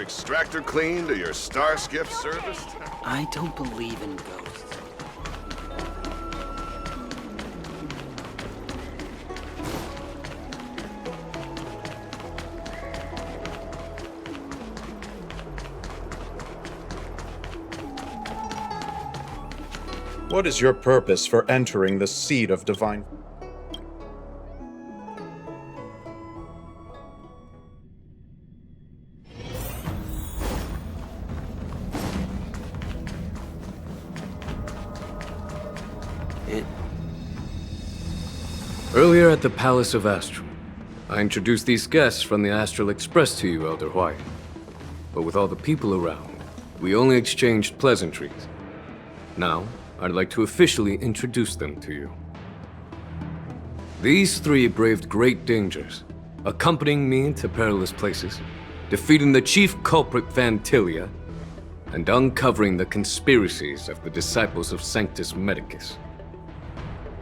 your extractor cleaned or your star skiff serviced? I don't believe in ghosts. What is your purpose for entering the seed of divine? Earlier at the Palace of Astral, I introduced these guests from the Astral Express to you, Elder White. But with all the people around, we only exchanged pleasantries. Now, I'd like to officially introduce them to you. These three braved great dangers, accompanying me into perilous places, defeating the chief culprit Vantilia, and uncovering the conspiracies of the disciples of Sanctus Medicus.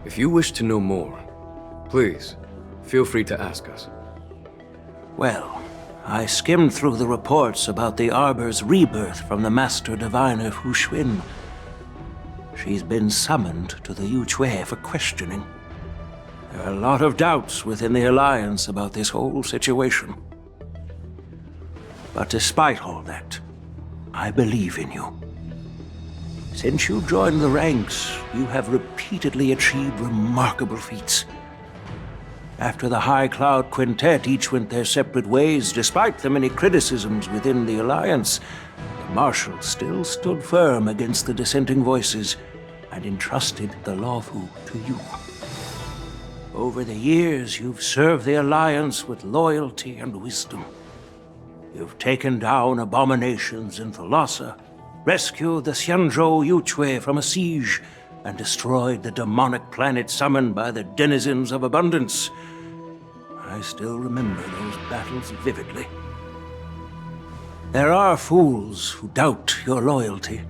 If you wish to know more, please, feel free to ask us. Well, I skimmed through the reports about the Arbor's rebirth from the Master Diviner Hu Xuan. She's been summoned to the Yuchue for questioning. There are a lot of doubts within the Alliance about this whole situation. But despite all that, I believe in you. Since you joined the ranks, you have repeatedly achieved remarkable feats. After the High Cloud Quintet each went their separate ways, despite the many criticisms within the Alliance, the Marshal still stood firm against the dissenting voices and entrusted the Lawfu to you. Over the years, you've served the Alliance with loyalty and wisdom. You've taken down abominations in Thalassa, rescued the Xianzhou Yuchue from a siege, and destroyed the demonic planet summoned by the denizens of abundance. I still remember those battles vividly. There are fools who doubt your loyalty.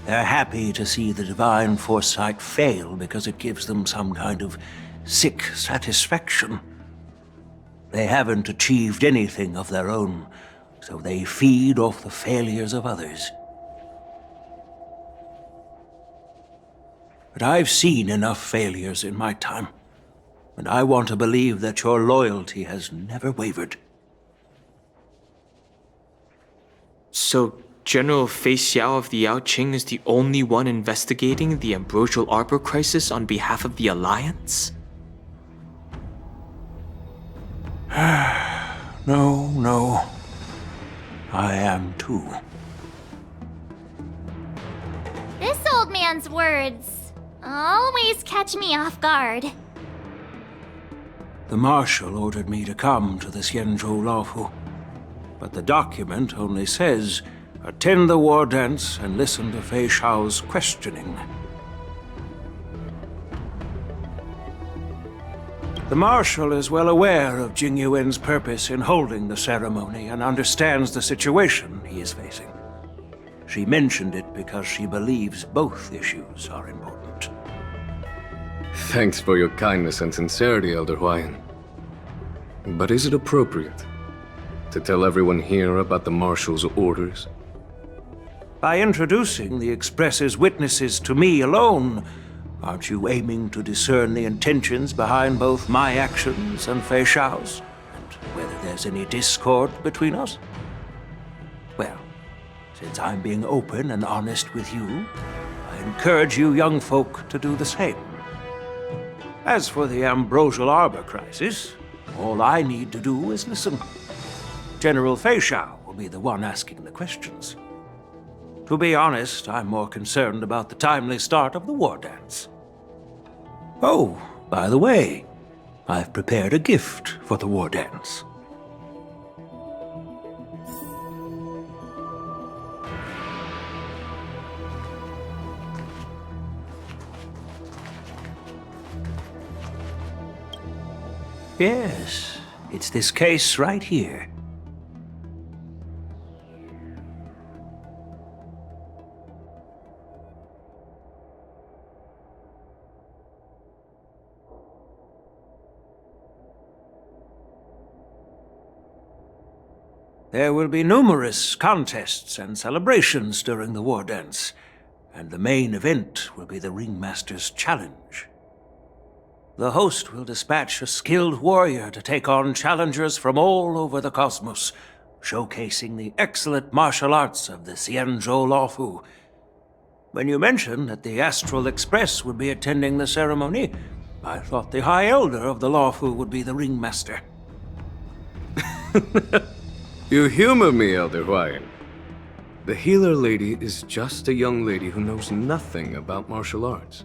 They're happy to see the divine foresight fail because it gives them some kind of sick satisfaction. They haven't achieved anything of their own, so they feed off the failures of others. But I've seen enough failures in my time, and I want to believe that your loyalty has never wavered. So, General Fei Xiao of the Yaoqing is the only one investigating the Ambrosial Arbor crisis on behalf of the Alliance? No. I am too. This old man's words always catch me off guard. The Marshal ordered me to come to the Xianzhou Lawfu, but the document only says, attend the war dance and listen to Fei Xiao's questioning. The Marshal is well aware of Jing Yuan's purpose in holding the ceremony and understands the situation he is facing. She mentioned it because she believes both issues are important. Thanks for your kindness and sincerity, Elder Huayan. But is it appropriate to tell everyone here about the Marshal's orders? By introducing the Express's witnesses to me alone, aren't you aiming to discern the intentions behind both my actions and Fei Xiao's? And whether there's any discord between us? Well, since I'm being open and honest with you, I encourage you young folk to do the same. As for the Ambrosial Arbor crisis, all I need to do is listen. General Fei Xiao will be the one asking the questions. To be honest, I'm more concerned about the timely start of the war dance. Oh, by the way, I've prepared a gift for the war dance. Yes, it's this case right here. There will be numerous contests and celebrations during the war dance, and the main event will be the Ringmaster's Challenge. The host will dispatch a skilled warrior to take on challengers from all over the cosmos, showcasing the excellent martial arts of the Xianzhou Lawfu. When you mentioned that the Astral Express would be attending the ceremony, I thought the High Elder of the Lawfu would be the Ringmaster. You humor me, Elder Huayan. The healer lady is just a young lady who knows nothing about martial arts.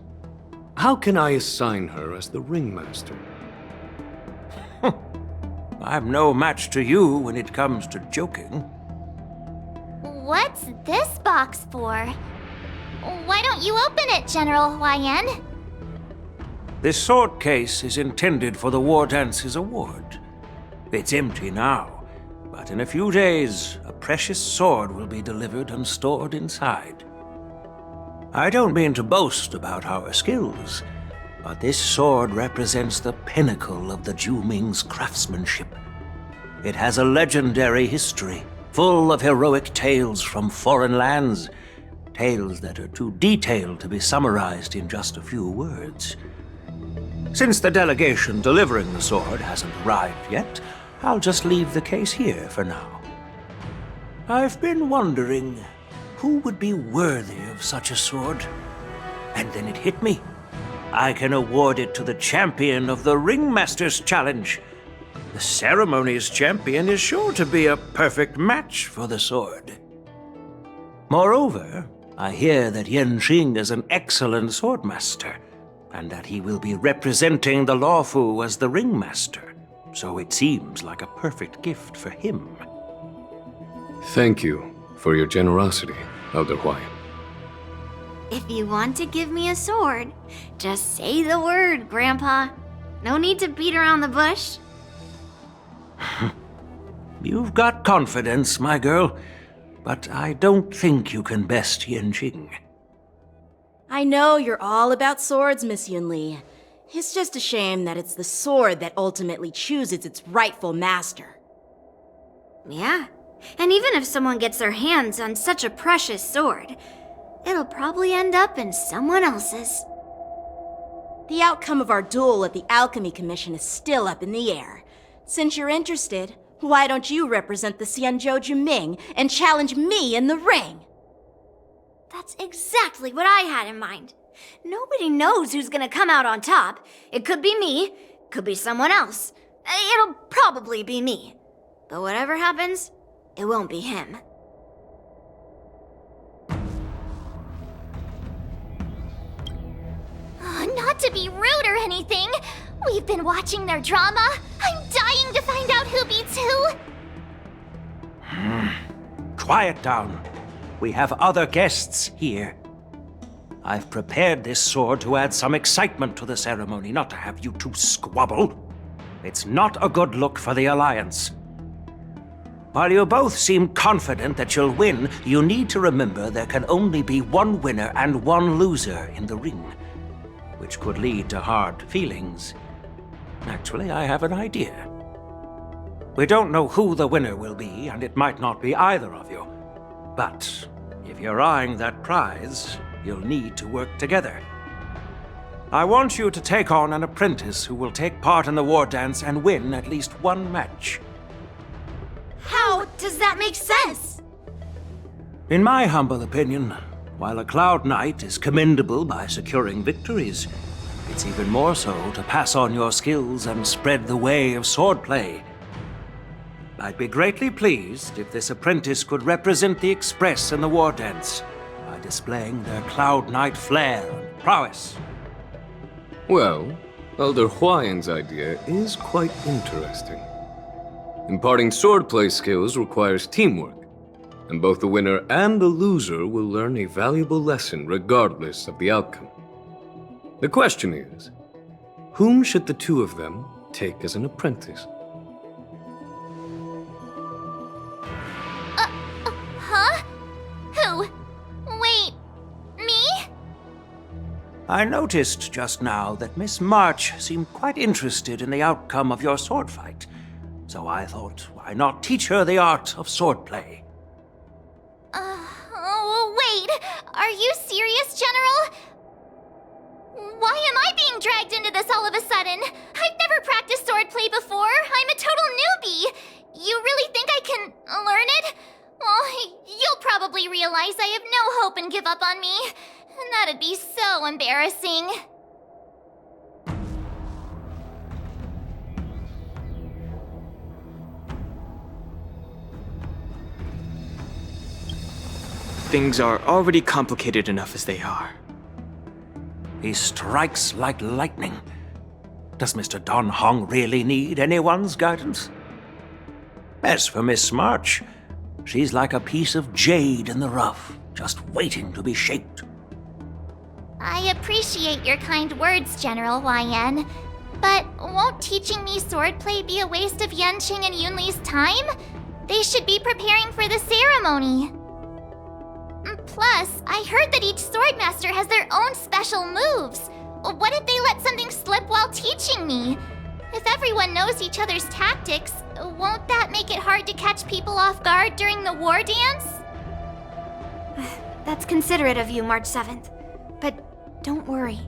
How can I assign her as the Ringmaster? I'm no match to you when it comes to joking. What's this box for? Why don't you open it, General Huayan? This sword case is intended for the War Dance's award. It's empty now, but in a few days, a precious sword will be delivered and stored inside. I don't mean to boast about our skills, but this sword represents the pinnacle of the Ju-Ming's craftsmanship. It has a legendary history, full of heroic tales from foreign lands, tales that are too detailed to be summarized in just a few words. Since the delegation delivering the sword hasn't arrived yet, I'll just leave the case here for now. I've been wondering who would be worthy of such a sword. And then it hit me. I can award it to the champion of the Ringmaster's Challenge. The ceremony's champion is sure to be a perfect match for the sword. Moreover, I hear that Yenqing is an excellent swordmaster, and that he will be representing the Lawfu as the Ringmaster, so it seems like a perfect gift for him. Thank you for your generosity, Elder Huayan. If you want to give me a sword, just say the word, Grandpa. No need to beat around the bush. You've got confidence, my girl, but I don't think you can best Yenqing. I know you're all about swords, Miss Yunli. It's just a shame that it's the sword that ultimately chooses its rightful master. Yeah, and even if someone gets their hands on such a precious sword, it'll probably end up in someone else's. The outcome of our duel at the Alchemy Commission is still up in the air. Since you're interested, why don't you represent the Xianzhou Juming and challenge me in the ring? That's exactly what I had in mind. Nobody knows who's gonna come out on top. It could be me, could be someone else. It'll probably be me. But whatever happens, it won't be him. Not to be rude or anything, we've been watching their drama. I'm dying to find out who beats who. Quiet down. We have other guests here. I've prepared this sword to add some excitement to the ceremony, not to have you two squabble. It's not a good look for the Alliance. While you both seem confident that you'll win, you need to remember there can only be one winner and one loser in the ring, which could lead to hard feelings. Actually, I have an idea. We don't know who the winner will be, and it might not be either of you. But if you're eyeing that prize, you'll need to work together. I want you to take on an apprentice who will take part in the war dance and win at least one match. How does that make sense? In my humble opinion, while a Cloud Knight is commendable by securing victories, it's even more so to pass on your skills and spread the way of swordplay. I'd be greatly pleased if this apprentice could represent the Express in the war dance by displaying their Cloud Knight flair and prowess. Well, Elder Huayan's idea is quite interesting. Imparting swordplay skills requires teamwork, and both the winner and the loser will learn a valuable lesson regardless of the outcome. The question is, whom should the two of them take as an apprentice? Huh? Who? Wait, me? I noticed just now that Miss March seemed quite interested in the outcome of your sword fight. So I thought, why not teach her the art of swordplay? Wait, are you serious, General? Why am I being dragged into this all of a sudden? I've never practiced swordplay before. I'm a total newbie. You really think I can learn it? Well, you'll probably realize I have no hope and give up on me. And that'd be so embarrassing. Things are already complicated enough as they are. He strikes like lightning. Does Mr. Don Hong really need anyone's guidance? As for Miss March, she's like a piece of jade in the rough, just waiting to be shaped. I appreciate your kind words, General YN. But won't teaching me swordplay be a waste of Yanqing and Yunli's time? They should be preparing for the ceremony. Plus, I heard that each swordmaster has their own special moves. What if they let something slip while teaching me? If everyone knows each other's tactics, won't that make it hard to catch people off guard during the war dance? That's considerate of you, March 7th. But don't worry.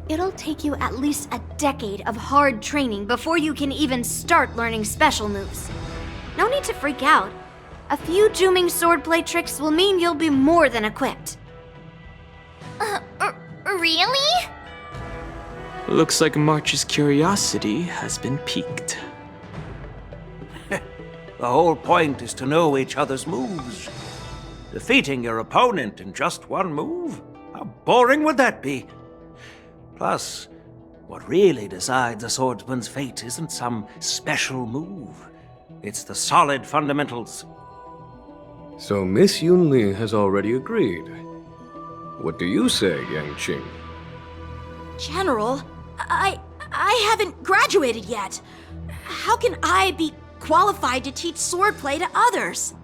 It'll take you at least a decade of hard training before you can even start learning special moves. No need to freak out. A few Juming swordplay tricks will mean you'll be more than equipped. Really? Looks like March's curiosity has been piqued. The whole point is to know each other's moves. Defeating your opponent in just one move? How boring would that be? Plus, what really decides a swordsman's fate isn't some special move. It's the solid fundamentals. So Miss Yunli has already agreed. What do you say, Yanqing? General, I haven't graduated yet. How can I be qualified to teach swordplay to others?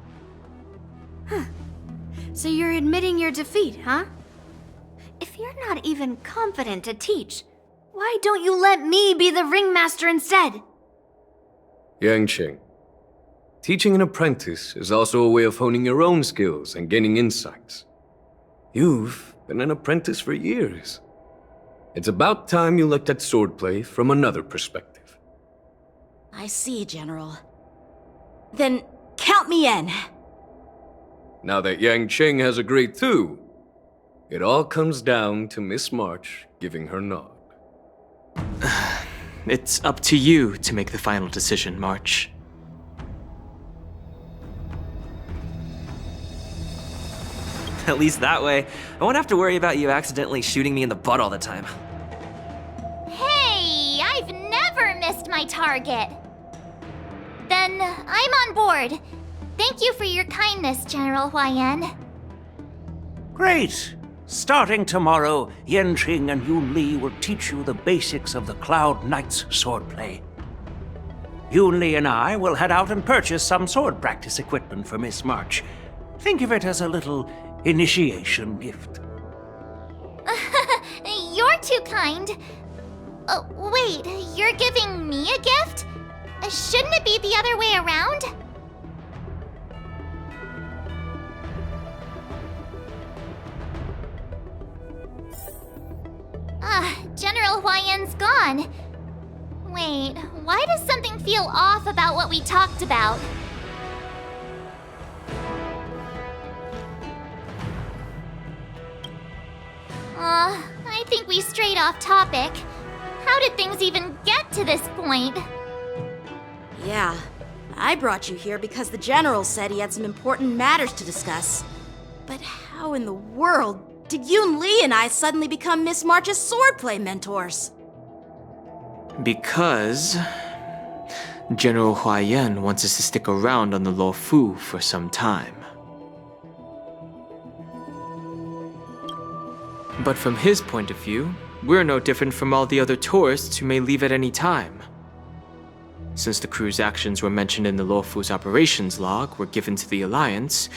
So you're admitting your defeat, huh? If you're not even confident to teach, why don't you let me be the ringmaster instead? Yanqing, teaching an apprentice is also a way of honing your own skills and gaining insights. You've been an apprentice for years. It's about time you looked at swordplay from another perspective. I see, General. Then count me in. Now that Yanqing has agreed too, it all comes down to Miss March giving her nod. It's up to you to make the final decision, March. At least that way, I won't have to worry about you accidentally shooting me in the butt all the time. Hey, I've never missed my target. Then I'm on board. Thank you for your kindness, General YN. Great! Starting tomorrow, Yanqing and Yunli will teach you the basics of the Cloud Knight's swordplay. Yunli and I will head out and purchase some sword practice equipment for Miss March. Think of it as a little initiation gift. You're too kind. Wait, you're giving me a gift? Shouldn't it be the other way around? General YN's gone. Wait, why does something feel off about what we talked about? I think we strayed off topic. How did things even get to this point? Yeah, I brought you here because the General said he had some important matters to discuss. But how in the world did Yun Li and I suddenly become Miss March's swordplay mentors? Because General Huayan wants us to stick around on the Luofu for some time. But from his point of view, we're no different from all the other tourists who may leave at any time. Since the crew's actions were mentioned in the Luofu's operations log were given to the Alliance,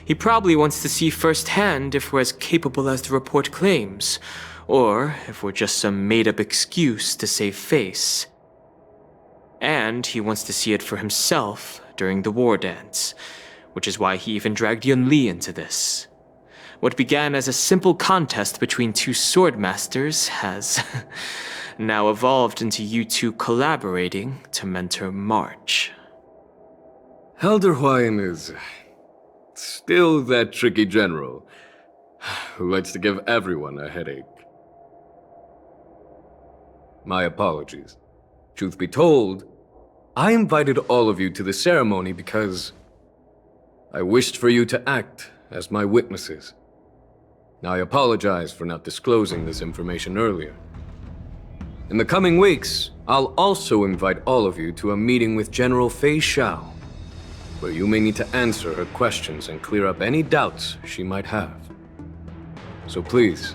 he probably wants to see firsthand if we're as capable as the report claims, or if we're just some made-up excuse to save face. And he wants to see it for himself during the war dance, which is why he even dragged Yun Li into this. What began as a simple contest between two sword masters has now evolved into you two collaborating to mentor March. Elder Hwayan is still that tricky general who likes to give everyone a headache. My apologies. Truth be told, I invited all of you to the ceremony because I wished for you to act as my witnesses. I apologize for not disclosing this information earlier. In the coming weeks, I'll also invite all of you to a meeting with General Fei Xiao, where you may need to answer her questions and clear up any doubts she might have. So please,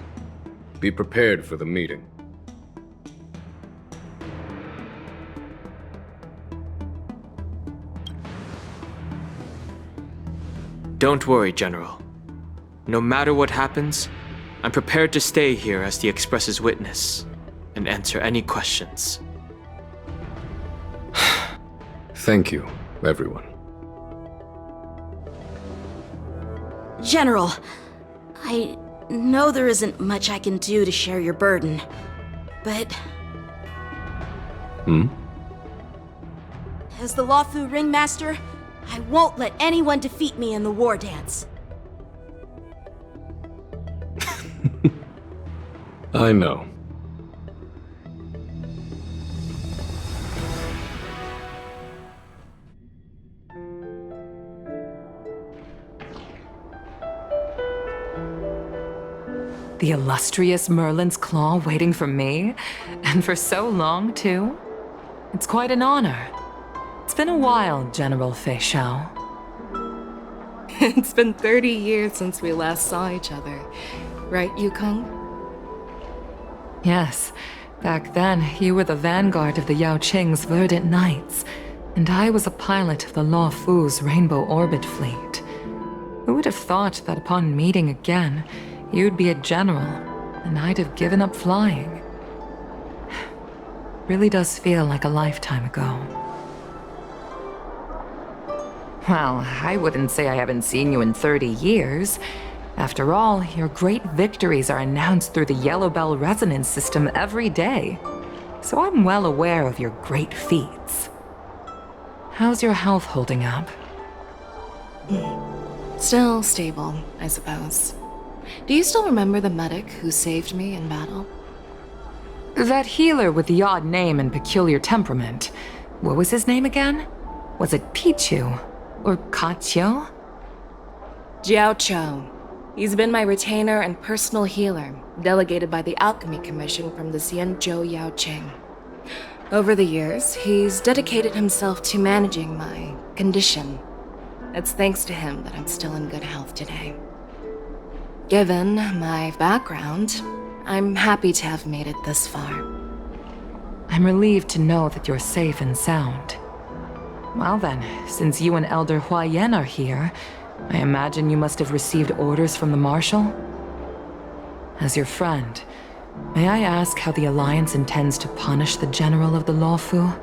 be prepared for the meeting. Don't worry, General. No matter what happens, I'm prepared to stay here as the Express's witness and answer any questions. Thank you, everyone. General, I know there isn't much I can do to share your burden, but... As the Lawfu Ringmaster, I won't let anyone defeat me in the war dance. I know. The illustrious Merlin's Claw waiting for me? And for so long, too? It's quite an honor. It's been a while, General Fei Xiao. It's been 30 years since we last saw each other. Right, Yukong? Yes. Back then, you were the vanguard of the Yao Qing's Verdant Knights, and I was a pilot of the Law Fu's Rainbow Orbit Fleet. Who would have thought that upon meeting again, you'd be a general, and I'd have given up flying? Really does feel like a lifetime ago. Well, I wouldn't say I haven't seen you in 30 years. After all, your great victories are announced through the Yellow Bell resonance system every day. So I'm well aware of your great feats. How's your health holding up? Still stable, I suppose. Do you still remember the medic who saved me in battle? That healer with the odd name and peculiar temperament. What was his name again? Was it Pichu? Or Kachio? Jiao Cho. He's been my retainer and personal healer, delegated by the Alchemy Commission from the Xianzhou Yao Qing. Over the years, he's dedicated himself to managing my condition. It's thanks to him that I'm still in good health today. Given my background, I'm happy to have made it this far. I'm relieved to know that you're safe and sound. Well then, since you and Elder Hwayan are here, I imagine you must have received orders from the Marshal? As your friend, may I ask how the Alliance intends to punish the General of the Lawfu?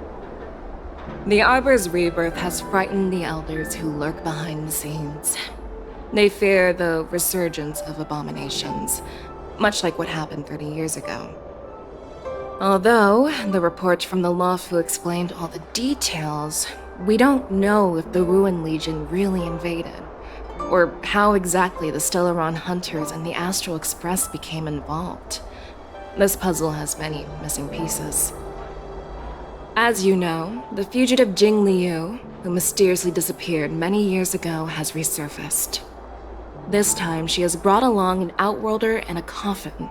The Arbor's rebirth has frightened the Elders who lurk behind the scenes. They fear the resurgence of abominations, much like what happened 30 years ago. Although the report from the Lawfu explained all the details, we don't know if the Ruin Legion really invaded, or how exactly the Stellaron Hunters and the Astral Express became involved. This puzzle has many missing pieces. As you know, the fugitive Jing Liu, who mysteriously disappeared many years ago, has resurfaced. This time, she has brought along an Outworlder and a coffin,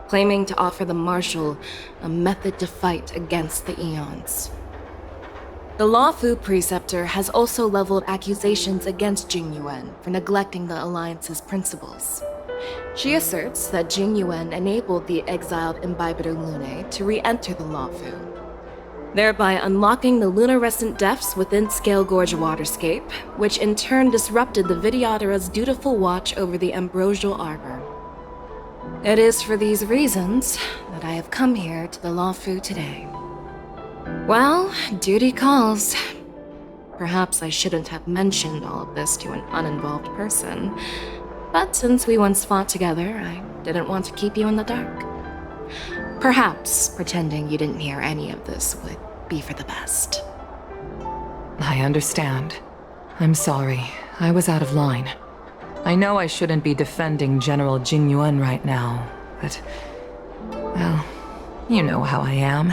claiming to offer the Marshal a method to fight against the Eons. The Lawfu Preceptor has also leveled accusations against Jing Yuan for neglecting the Alliance's principles. She asserts that Jing Yuan enabled the exiled Imbibitor Lunae to re-enter the Lawfu, thereby unlocking the lunarescent depths within Scale Gorge Waterscape, which in turn disrupted the Vidyadhara's dutiful watch over the Ambrosial Arbor. It is for these reasons that I have come here to the Lawfu today. Well, duty calls. Perhaps I shouldn't have mentioned all of this to an uninvolved person, but since we once fought together, I didn't want to keep you in the dark. Perhaps pretending you didn't hear any of this would be for the best. I understand. I'm sorry. I was out of line. I know I shouldn't be defending General Jing Yuan right now, but... well, you know how I am.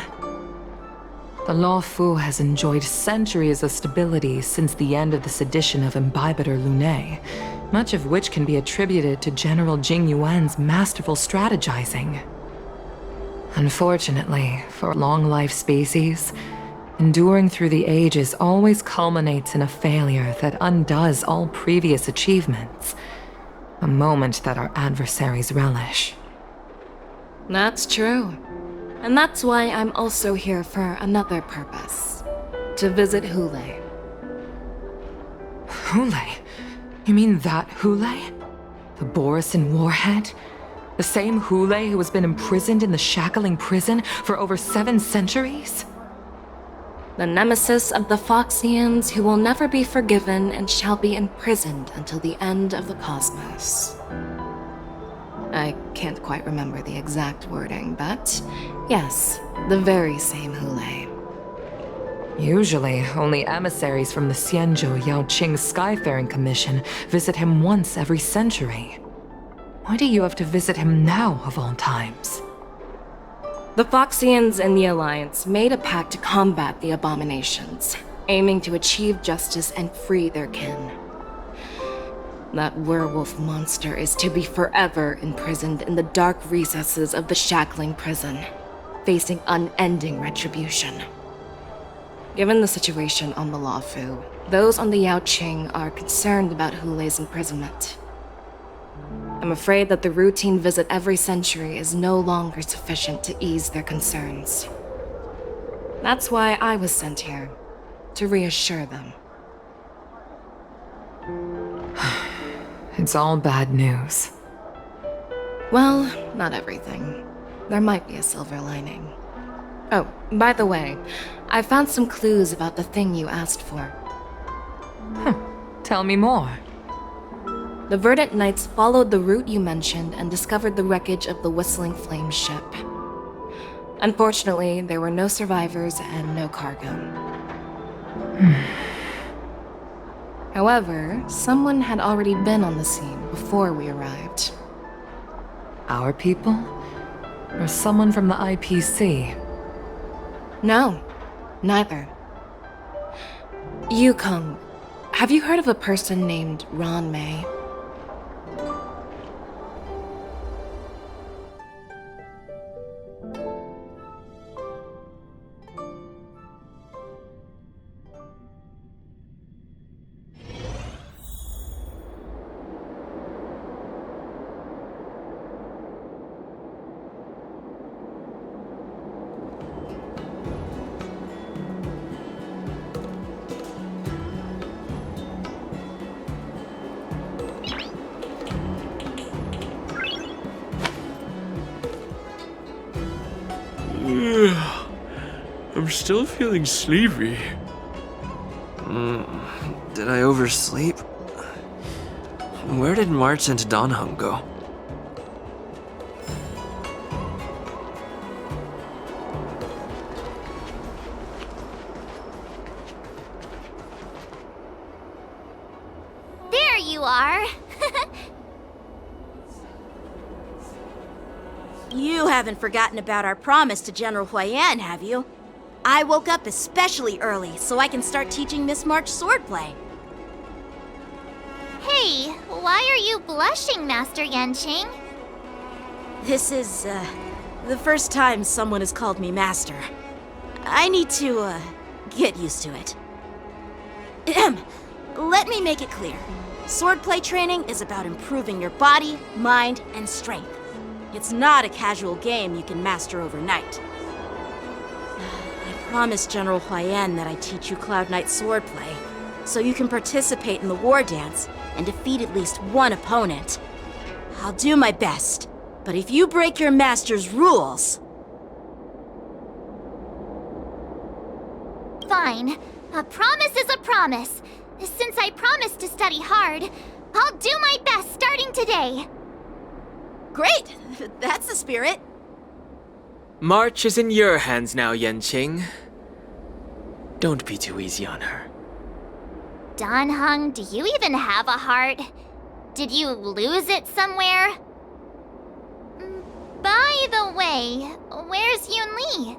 The Law Fu has enjoyed centuries of stability since the end of the sedition of Imbibitor Lunae, much of which can be attributed to General Jing Yuan's masterful strategizing. Unfortunately, for long-life species, enduring through the ages always culminates in a failure that undoes all previous achievements, a moment that our adversaries relish. That's true. And that's why I'm also here for another purpose. To visit Hule. Hule? You mean that Hule? The Borisin warhead? The same Hule who has been imprisoned in the shackling prison for over 7 centuries? The nemesis of the Foxians who will never be forgiven and shall be imprisoned until the end of the cosmos. I can't quite remember the exact wording, but yes, the very same Hule. Usually, only emissaries from the Xianzhou Yaoqing Skyfaring Commission visit him once every century. Why do you have to visit him now, of all times? The Foxians and the Alliance made a pact to combat the abominations, aiming to achieve justice and free their kin. That werewolf monster is to be forever imprisoned in the dark recesses of the shackling prison, facing unending retribution. Given the situation on the Law Fu, those on the Yaoqing are concerned about Hule's imprisonment. I'm afraid that the routine visit every century is no longer sufficient to ease their concerns. That's why I was sent here, to reassure them. It's all bad news. Well, not everything. There might be a silver lining. Oh, by the way, I found some clues about the thing you asked for. Tell me more. The Verdant Knights followed the route you mentioned and discovered the wreckage of the Whistling Flame ship. Unfortunately, there were no survivors and no cargo. However, someone had already been on the scene before we arrived. Our people? Or someone from the IPC? No, neither. Yukong, have you heard of a person named Ron May? I'm still feeling sleepy. Did I oversleep? Where did March and Donhung go? There you are. You haven't forgotten about our promise to General Huayan, have you? I woke up especially early so I can start teaching Miss March swordplay. Hey, why are you blushing, Master Yanqing? This is, the first time someone has called me Master. I need to, get used to it. Let me make it clear. Swordplay training is about improving your body, mind, and strength. It's not a casual game you can master overnight. I promised General Huayan that I'd teach you Cloud Knight swordplay, so you can participate in the war dance and defeat at least one opponent. I'll do my best, but if you break your master's rules... fine. A promise is a promise. Since I promised to study hard, I'll do my best starting today. Great! That's the spirit. March is in your hands now, Yanqing. Don't be too easy on her. Danheng, do you even have a heart? Did you lose it somewhere? By the way, where's Yunli?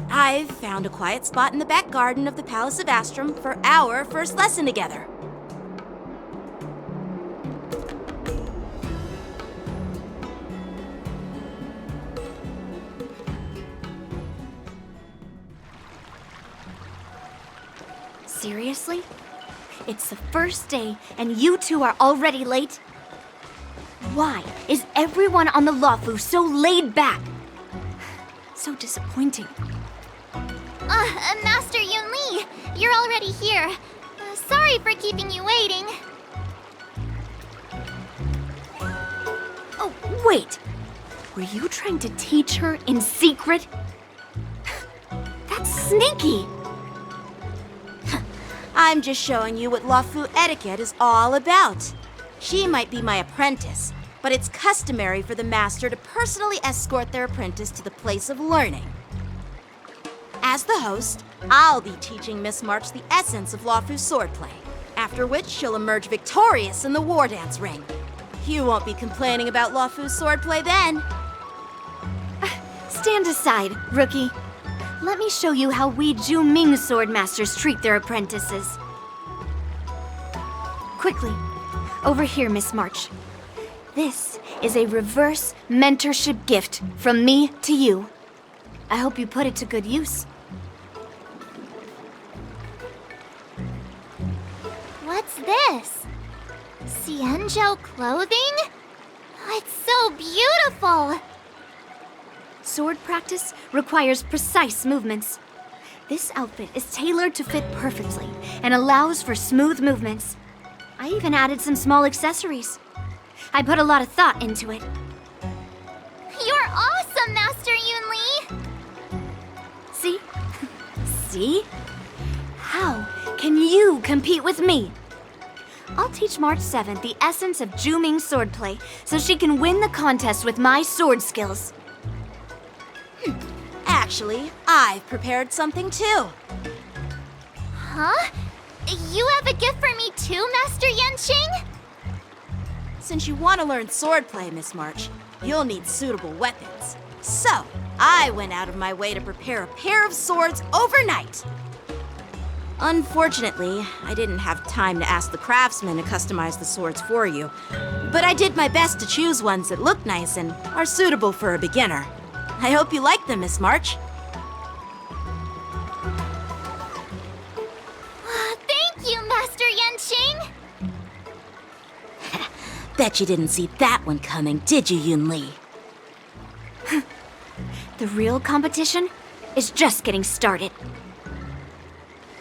I've found a quiet spot in the back garden of the Palace of Astrum for our first lesson together. Seriously? It's the first day and you two are already late? Why is everyone on the Luofu so laid back? So disappointing. Master Yunli, you're already here. Sorry for keeping you waiting. Oh, wait. Were you trying to teach her in secret? That's sneaky. I'm just showing you what Luofu etiquette is all about. She might be my apprentice, but it's customary for the master to personally escort their apprentice to the place of learning. As the host, I'll be teaching Miss March the essence of Luofu swordplay, after which she'll emerge victorious in the war dance ring. You won't be complaining about Luofu swordplay then. Stand aside, rookie. Let me show you how we Ju-Ming swordmasters treat their apprentices. Quickly, over here, Miss March. This is a reverse mentorship gift from me to you. I hope you put it to good use. What's this? Xianzhou clothing? It's so beautiful! Sword practice requires precise movements. This outfit is tailored to fit perfectly and allows for smooth movements. I even added some small accessories. I put a lot of thought into it. You're awesome, Master Yunli! See? See? How can you compete with me? I'll teach March 7th the essence of Ju-Ming swordplay so she can win the contest with my sword skills. Actually, I've prepared something too. Huh? You have a gift for me too, Master Yanqing? Since you want to learn swordplay, Miss March, you'll need suitable weapons. So, I went out of my way to prepare a pair of swords overnight. Unfortunately, I didn't have time to ask the craftsman to customize the swords for you, but I did my best to choose ones that look nice and are suitable for a beginner. I hope you like them, Miss March. Thank you, Master Yanqing! Bet you didn't see that one coming, did you, Yunli? The real competition is just getting started.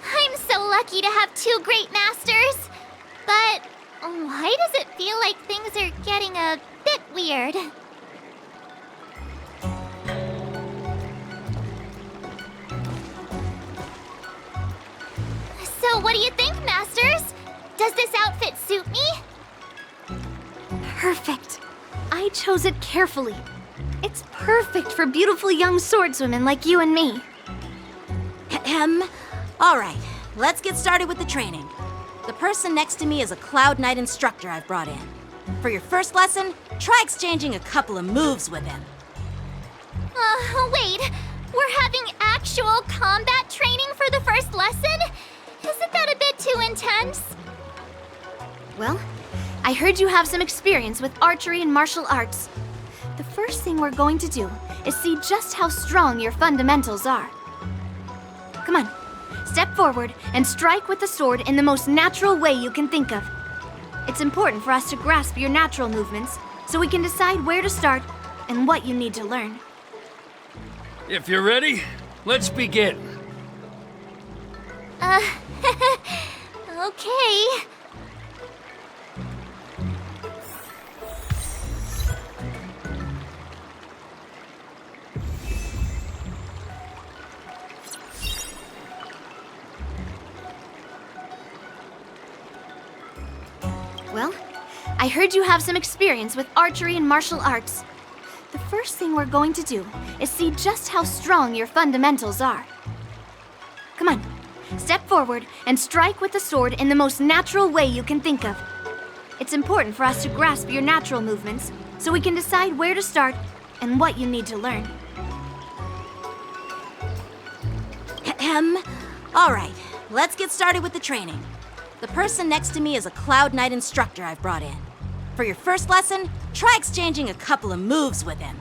I'm so lucky to have two great masters. But why does it feel like things are getting a bit weird? So what do you think, Masters? Does this outfit suit me? Perfect. I chose it carefully. It's perfect for beautiful young swordswomen like you and me. All right, let's get started with the training. The person next to me is a Cloud Knight instructor I've brought in. For your first lesson, try exchanging a couple of moves with him. Wait. We're having actual combat training for the first lesson? Isn't that a bit too intense? Well, I heard you have some experience with archery and martial arts. The first thing we're going to do is see just how strong your fundamentals are. Come on, step forward and strike with the sword in the most natural way you can think of. It's important for us to grasp your natural movements so we can decide where to start and what you need to learn. If you're ready, let's begin. Okay. I heard you have some experience with archery and martial arts. The first thing we're going to do is see just how strong your fundamentals are. Come on, step forward and strike with the sword in the most natural way you can think of. It's important for us to grasp your natural movements, so we can decide where to start and what you need to learn. All right, let's get started with the training. The person next to me is a Cloud Knight instructor I've brought in. For your first lesson, try exchanging a couple of moves with him.